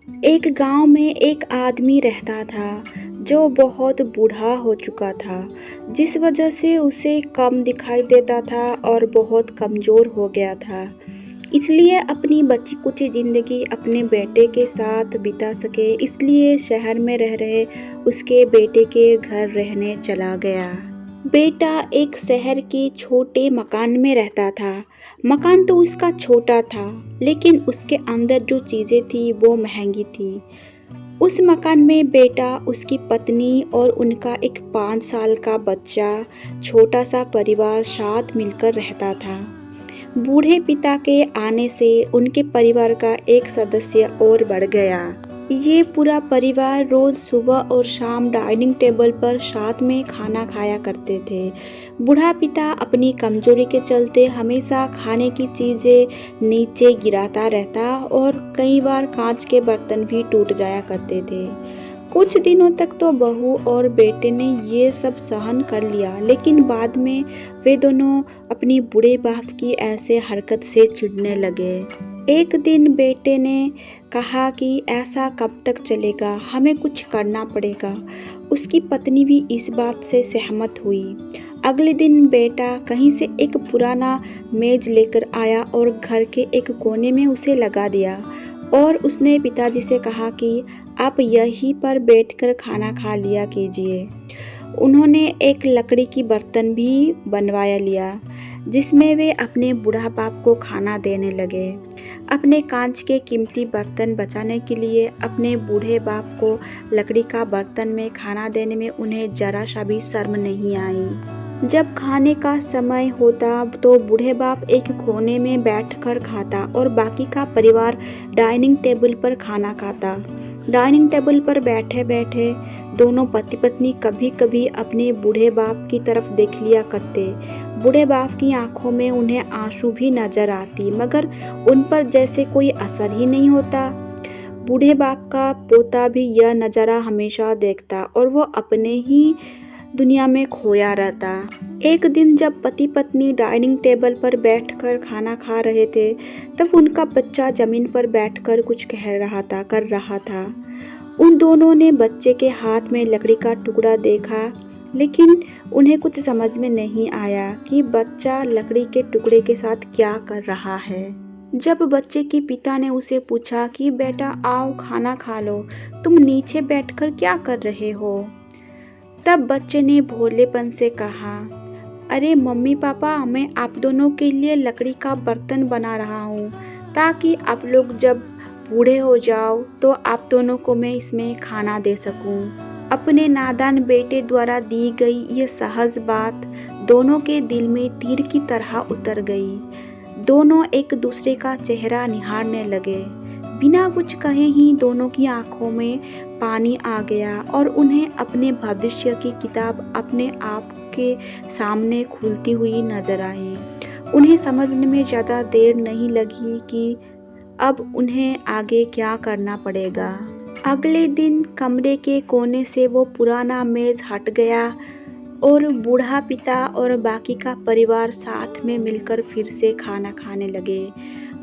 एक गांव में एक आदमी रहता था जो बहुत बूढ़ा हो चुका था, जिस वजह से उसे कम दिखाई देता था और बहुत कमज़ोर हो गया था। इसलिए अपनी बची कुची ज़िंदगी अपने बेटे के साथ बिता सके, इसलिए शहर में रह रहे उसके बेटे के घर रहने चला गया। बेटा एक शहर के छोटे मकान में रहता था। मकान तो उसका छोटा था, लेकिन उसके अंदर जो चीज़ें थी वो महंगी थी। उस मकान में बेटा, उसकी पत्नी और उनका एक 5 साल का बच्चा, छोटा सा परिवार साथ मिलकर रहता था। बूढ़े पिता के आने से उनके परिवार का एक सदस्य और बढ़ गया। ये पूरा परिवार रोज सुबह और शाम डाइनिंग टेबल पर साथ में खाना खाया करते थे। बूढ़ा पिता अपनी कमजोरी के चलते हमेशा खाने की चीज़ें नीचे गिराता रहता और कई बार कांच के बर्तन भी टूट जाया करते थे। कुछ दिनों तक तो बहू और बेटे ने ये सब सहन कर लिया, लेकिन बाद में वे दोनों अपनी बूढ़े बाप की ऐसे हरकत से चिढ़ने लगे। एक दिन बेटे ने कहा कि ऐसा कब तक चलेगा, हमें कुछ करना पड़ेगा। उसकी पत्नी भी इस बात से सहमत हुई। अगले दिन बेटा कहीं से एक पुराना मेज लेकर आया और घर के एक कोने में उसे लगा दिया और उसने पिताजी से कहा कि आप यहीं पर बैठकर खाना खा लिया कीजिए। उन्होंने एक लकड़ी की बर्तन भी बनवाया लिया, जिसमें वे अपने बूढ़ा बाप को खाना देने लगे। अपने कांच के कीमती बर्तन बचाने के लिए अपने बूढ़े बाप को लकड़ी का बर्तन में खाना देने में उन्हें जरा सा भी शर्म नहीं आई। जब खाने का समय होता तो बूढ़े बाप एक कोने में बैठकर खाता और बाकी का परिवार डाइनिंग टेबल पर खाना खाता। डाइनिंग टेबल पर बैठे बैठे दोनों पति पत्नी कभी कभी अपने बूढ़े बाप की तरफ देख लिया करते। बूढ़े बाप की आंखों में उन्हें आंसू भी नजर आती, मगर उन पर जैसे कोई असर ही नहीं होता। बूढ़े बाप का पोता भी यह नज़ारा हमेशा देखता और वो अपने ही दुनिया में खोया रहता। एक दिन जब पति पत्नी डाइनिंग टेबल पर बैठकर खाना खा रहे थे, तब उनका बच्चा जमीन पर बैठकर कुछ कर रहा था। उन दोनों ने बच्चे के हाथ में लकड़ी का टुकड़ा देखा, लेकिन उन्हें कुछ समझ में नहीं आया कि बच्चा लकड़ी के टुकड़े के साथ क्या कर रहा है। जब बच्चे के पिता ने उसे पूछा कि बेटा आओ खाना खा लो, तुम नीचे बैठकर क्या कर रहे हो? तब बच्चे ने भोलेपन से कहा, अरे मम्मी पापा, मैं आप दोनों के लिए लकड़ी का बर्तन बना रहा हूँ, ताकि आप लोग जब बूढ़े हो जाओ तो आप दोनों को मैं इसमें खाना दे सकूं। अपने नादान बेटे द्वारा दी गई ये सहज बात दोनों के दिल में तीर की तरह उतर गई। दोनों एक दूसरे का चेहरा निहारने लगे। बिना कुछ कहे ही दोनों की आंखों में पानी आ गया और उन्हें अपने भविष्य की किताब अपने आप के सामने खुलती हुई नजर आई। उन्हें समझने में ज़्यादा देर नहीं लगी कि अब उन्हें आगे क्या करना पड़ेगा। अगले दिन कमरे के कोने से वो पुराना मेज हट गया और बूढ़ा पिता और बाकी का परिवार साथ में मिलकर फिर से खाना खाने लगे।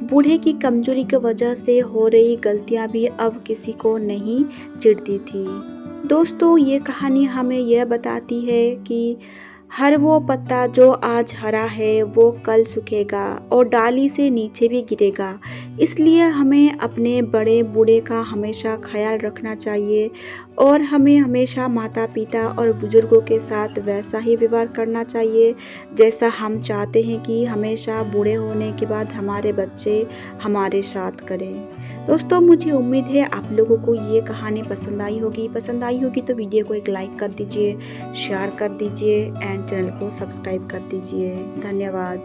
बूढ़े की कमजोरी की वजह से हो रही गलतियां भी अब किसी को नहीं चिढ़ती थी। दोस्तों, ये कहानी हमें यह बताती है कि हर वो पत्ता जो आज हरा है वो कल सूखेगा और डाली से नीचे भी गिरेगा। इसलिए हमें अपने बड़े बूढ़े का हमेशा ख्याल रखना चाहिए और हमें हमेशा माता पिता और बुजुर्गों के साथ वैसा ही व्यवहार करना चाहिए जैसा हम चाहते हैं कि हमेशा बूढ़े होने के बाद हमारे बच्चे हमारे साथ करें। दोस्तों, मुझे उम्मीद है आप लोगों को ये कहानी पसंद आई होगी तो वीडियो को एक लाइक कर दीजिए, शेयर कर दीजिए एंड चैनल को सब्सक्राइब कर दीजिए। धन्यवाद।